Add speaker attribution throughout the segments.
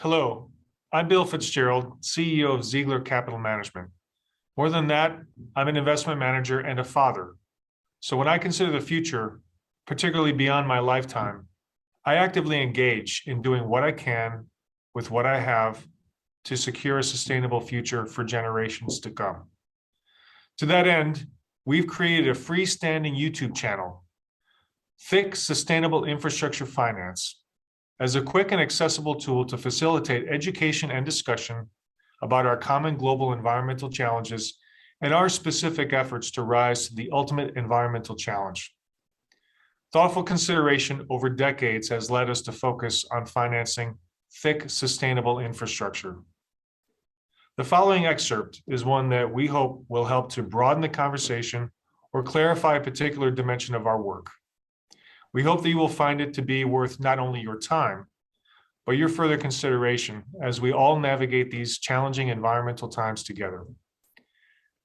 Speaker 1: Hello, I'm Bill Fitzgerald, CEO of Ziegler Capital Management. More than that, I'm an investment manager and a father. So when I consider the future, particularly beyond my lifetime, I actively engage in doing what I can with what I have to secure a sustainable future for generations to come. To that end, we've created a freestanding YouTube channel, Thick Sustainable Infrastructure Finance, as a quick and accessible tool to facilitate education and discussion about our common global environmental challenges and our specific efforts to rise to the ultimate environmental challenge. Thoughtful consideration over decades has led us to focus on financing thick, sustainable infrastructure. The following excerpt is one that we hope will help to broaden the conversation or clarify a particular dimension of our work. We hope that you will find it to be worth not only your time, but your further consideration as we all navigate these challenging environmental times together.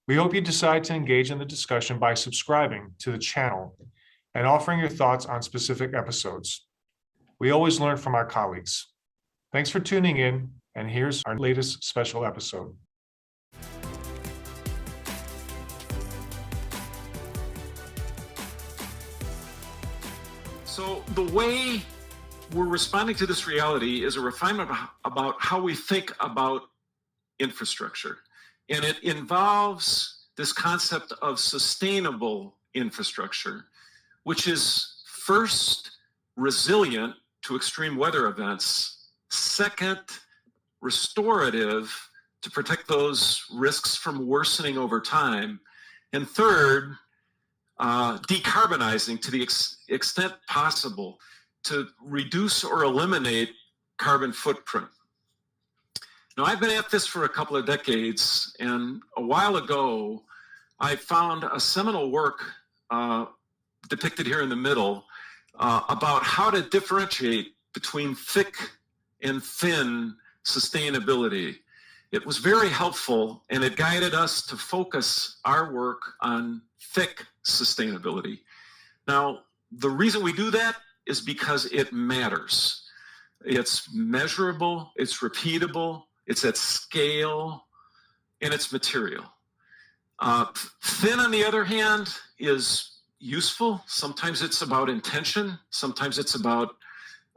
Speaker 1: We hope you decide to engage in the discussion by subscribing to the channel and offering your thoughts on specific episodes. We always learn from our colleagues. Thanks for tuning in, and here's our latest special episode.
Speaker 2: So the way we're responding to this reality is a refinement about how we think about infrastructure. And it involves this concept of sustainable infrastructure, which is first, resilient to extreme weather events. Second, restorative to protect those risks from worsening over time. And third, decarbonizing to the extent possible to reduce or eliminate carbon footprint. Now, I've been at this for a couple of decades, and a while ago, I found a seminal work depicted here in the middle about how to differentiate between thick and thin sustainability. It was very helpful, and it guided us to focus our work on thick sustainability. Now, the reason we do that is because it matters. It's measurable, it's repeatable, it's at scale, and it's material. Thin, on the other hand, is useful. Sometimes it's about intention. Sometimes it's about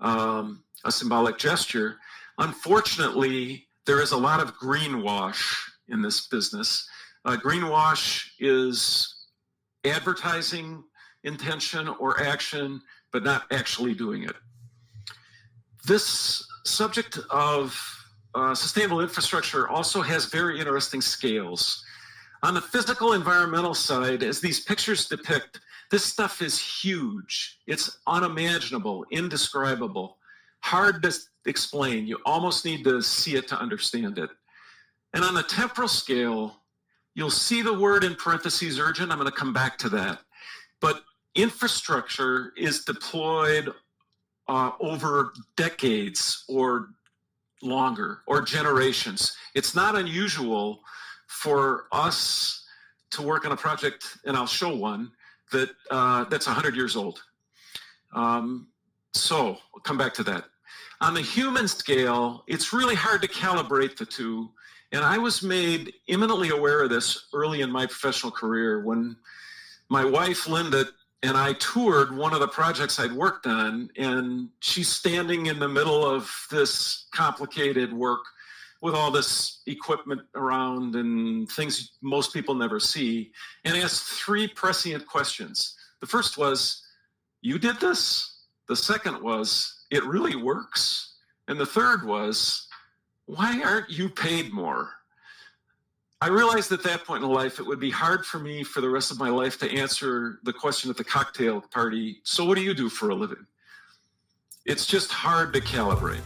Speaker 2: a symbolic gesture. Unfortunately, there is a lot of greenwash in this business. Greenwash is advertising intention or action, but not actually doing it. This subject of sustainable infrastructure also has very interesting scales. On the physical environmental side, as these pictures depict, this stuff is huge. It's unimaginable, indescribable, hard to explain. You almost need to see it to understand it. And on the temporal scale, you'll see the word in parentheses urgent. I'm going to come back to that. But infrastructure is deployed over decades or longer, or generations. It's not unusual for us to work on a project, and I'll show one, that's 100 years old. So we'll come back to that. On the human scale, it's really hard to calibrate the two. And I was made imminently aware of this early in my professional career when my wife, Linda, and I toured one of the projects I'd worked on, and she's standing in the middle of this complicated work with all this equipment around and things most people never see, and asked three prescient questions. The first was, "You did this?" The second was, "It really works?" And the third was, "Why aren't you paid more?" I realized at that point in life it would be hard for me for the rest of my life to answer the question at the cocktail party, "So what do you do for a living?" It's just hard to calibrate.